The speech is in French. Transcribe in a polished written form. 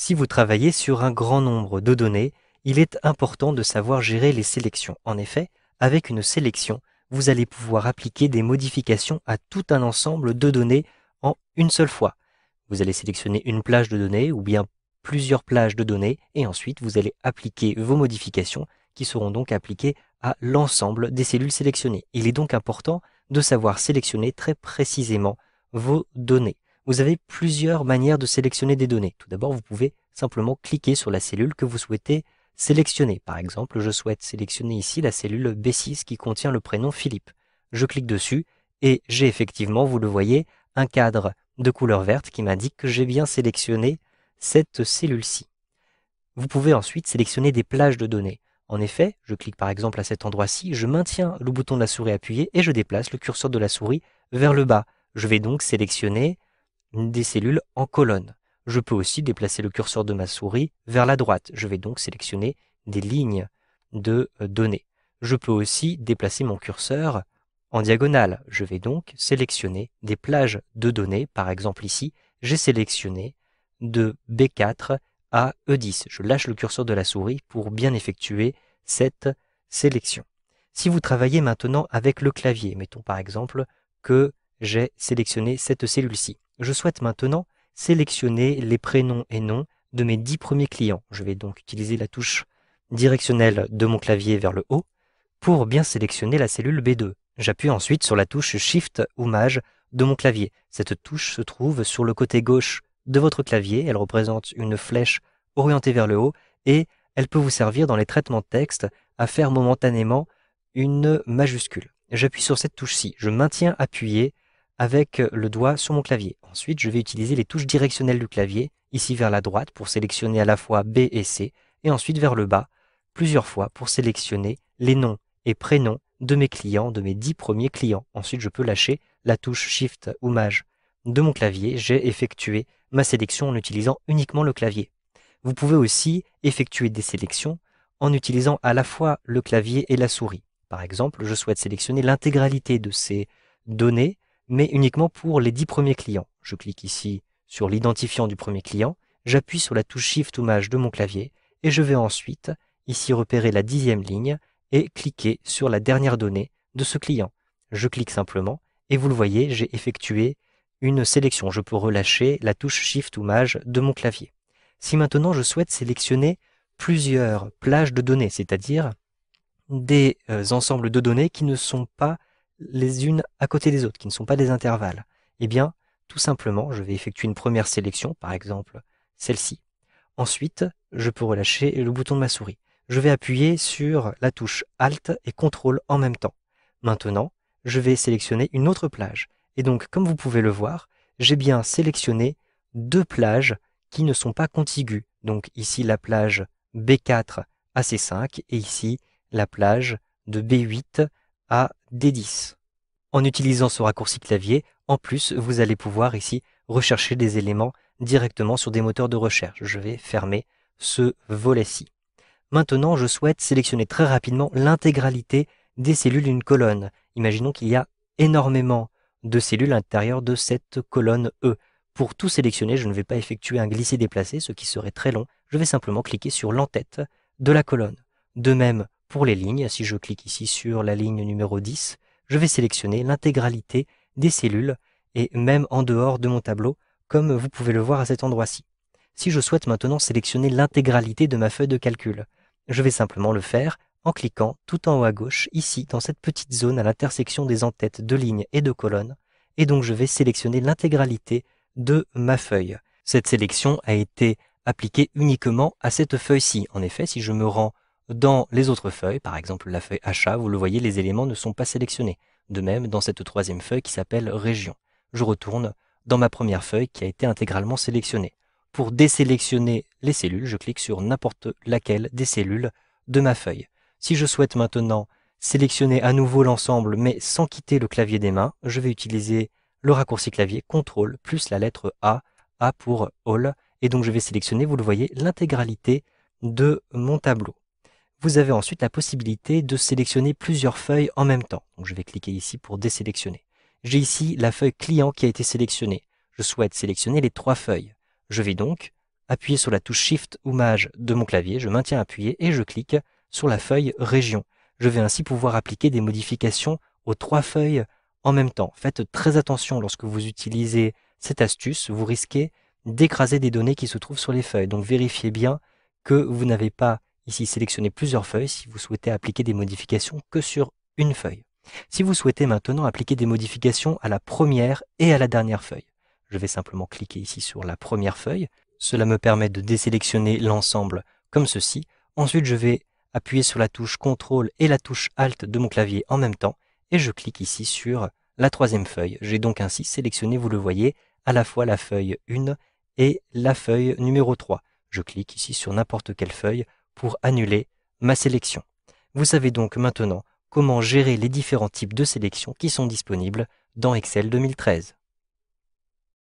Si vous travaillez sur un grand nombre de données, il est important de savoir gérer les sélections. En effet, avec une sélection, vous allez pouvoir appliquer des modifications à tout un ensemble de données en une seule fois. Vous allez sélectionner une plage de données ou bien plusieurs plages de données et ensuite vous allez appliquer vos modifications qui seront donc appliquées à l'ensemble des cellules sélectionnées. Il est donc important de savoir sélectionner très précisément vos données. Vous avez plusieurs manières de sélectionner des données. Tout d'abord, vous pouvez simplement cliquer sur la cellule que vous souhaitez sélectionner. Par exemple, je souhaite sélectionner ici la cellule B6 qui contient le prénom Philippe. Je clique dessus et j'ai effectivement, vous le voyez, un cadre de couleur verte qui m'indique que j'ai bien sélectionné cette cellule-ci. Vous pouvez ensuite sélectionner des plages de données. En effet, je clique par exemple à cet endroit-ci, je maintiens le bouton de la souris appuyé et je déplace le curseur de la souris vers le bas. Je vais donc sélectionner des cellules en colonne. Je peux aussi déplacer le curseur de ma souris vers la droite. Je vais donc sélectionner des lignes de données. Je peux aussi déplacer mon curseur en diagonale. Je vais donc sélectionner des plages de données. Par exemple ici, j'ai sélectionné de B4 à E10. Je lâche le curseur de la souris pour bien effectuer cette sélection. Si vous travaillez maintenant avec le clavier, mettons par exemple que j'ai sélectionné cette cellule-ci. Je souhaite maintenant sélectionner les prénoms et noms de mes 10 premiers clients. Je vais donc utiliser la touche directionnelle de mon clavier vers le haut pour bien sélectionner la cellule B2. J'appuie ensuite sur la touche Shift ou Maj de mon clavier. Cette touche se trouve sur le côté gauche de votre clavier. Elle représente une flèche orientée vers le haut et elle peut vous servir dans les traitements de texte à faire momentanément une majuscule. J'appuie sur cette touche-ci. Je maintiens appuyé avec le doigt sur mon clavier. Ensuite, je vais utiliser les touches directionnelles du clavier, ici vers la droite pour sélectionner à la fois B et C, et ensuite vers le bas, plusieurs fois pour sélectionner les noms et prénoms de mes clients, de mes 10 premiers clients. Ensuite, je peux lâcher la touche Shift ou Maj de mon clavier. J'ai effectué ma sélection en utilisant uniquement le clavier. Vous pouvez aussi effectuer des sélections en utilisant à la fois le clavier et la souris. Par exemple, je souhaite sélectionner l'intégralité de ces données, mais uniquement pour les 10 premiers clients. Je clique ici sur l'identifiant du premier client, j'appuie sur la touche Shift ou Maj de mon clavier et je vais ensuite ici repérer la 10e ligne et cliquer sur la dernière donnée de ce client. Je clique simplement et vous le voyez, j'ai effectué une sélection. Je peux relâcher la touche Shift ou Maj de mon clavier. Si maintenant je souhaite sélectionner plusieurs plages de données, c'est-à-dire des ensembles de données qui ne sont pas les unes à côté des autres, qui ne sont pas des intervalles, eh bien, tout simplement, je vais effectuer une première sélection, par exemple celle-ci. Ensuite, je peux relâcher le bouton de ma souris. Je vais appuyer sur la touche Alt et CTRL en même temps. Maintenant, je vais sélectionner une autre plage. Et donc, comme vous pouvez le voir, j'ai bien sélectionné deux plages qui ne sont pas contiguës. Donc ici, la plage B4 à C5 et ici, la plage de B8 à D10. En utilisant ce raccourci clavier, en plus, vous allez pouvoir ici rechercher des éléments directement sur des moteurs de recherche. Je vais fermer ce volet-ci. Maintenant, je souhaite sélectionner très rapidement l'intégralité des cellules d'une colonne. Imaginons qu'il y a énormément de cellules à l'intérieur de cette colonne E. Pour tout sélectionner, je ne vais pas effectuer un glisser-déplacer, ce qui serait très long. Je vais simplement cliquer sur l'entête de la colonne. De même pour les lignes, si je clique ici sur la ligne numéro 10, je vais sélectionner l'intégralité des cellules et même en dehors de mon tableau, comme vous pouvez le voir à cet endroit-ci. Si je souhaite maintenant sélectionner l'intégralité de ma feuille de calcul, je vais simplement le faire en cliquant tout en haut à gauche, ici, dans cette petite zone à l'intersection des entêtes de lignes et de colonnes, et donc je vais sélectionner l'intégralité de ma feuille. Cette sélection a été appliquée uniquement à cette feuille-ci. En effet, si je me rends dans les autres feuilles, par exemple la feuille achat, vous le voyez, les éléments ne sont pas sélectionnés. De même, dans cette troisième feuille qui s'appelle région. Je retourne dans ma première feuille qui a été intégralement sélectionnée. Pour désélectionner les cellules, je clique sur n'importe laquelle des cellules de ma feuille. Si je souhaite maintenant sélectionner à nouveau l'ensemble mais sans quitter le clavier des mains, je vais utiliser le raccourci clavier CTRL plus la lettre A, A pour All, et donc je vais sélectionner, vous le voyez, l'intégralité de mon tableau. Vous avez ensuite la possibilité de sélectionner plusieurs feuilles en même temps. Donc je vais cliquer ici pour désélectionner. J'ai ici la feuille client qui a été sélectionnée. Je souhaite sélectionner les trois feuilles. Je vais donc appuyer sur la touche Shift ou Maj de mon clavier, je maintiens appuyé et je clique sur la feuille Région. Je vais ainsi pouvoir appliquer des modifications aux 3 feuilles en même temps. Faites très attention lorsque vous utilisez cette astuce, vous risquez d'écraser des données qui se trouvent sur les feuilles. Donc vérifiez bien que vous n'avez pas ici sélectionné plusieurs feuilles si vous souhaitez appliquer des modifications que sur une feuille. Si vous souhaitez maintenant appliquer des modifications à la première et à la dernière feuille, je vais simplement cliquer ici sur la première feuille. Cela me permet de désélectionner l'ensemble comme ceci. Ensuite, je vais appuyer sur la touche CTRL et la touche ALT de mon clavier en même temps et je clique ici sur la 3e feuille. J'ai donc ainsi sélectionné, vous le voyez, à la fois la feuille 1 et la feuille numéro 3. Je clique ici sur n'importe quelle feuille pour annuler ma sélection. Vous savez donc maintenant comment gérer les différents types de sélections qui sont disponibles dans Excel 2013.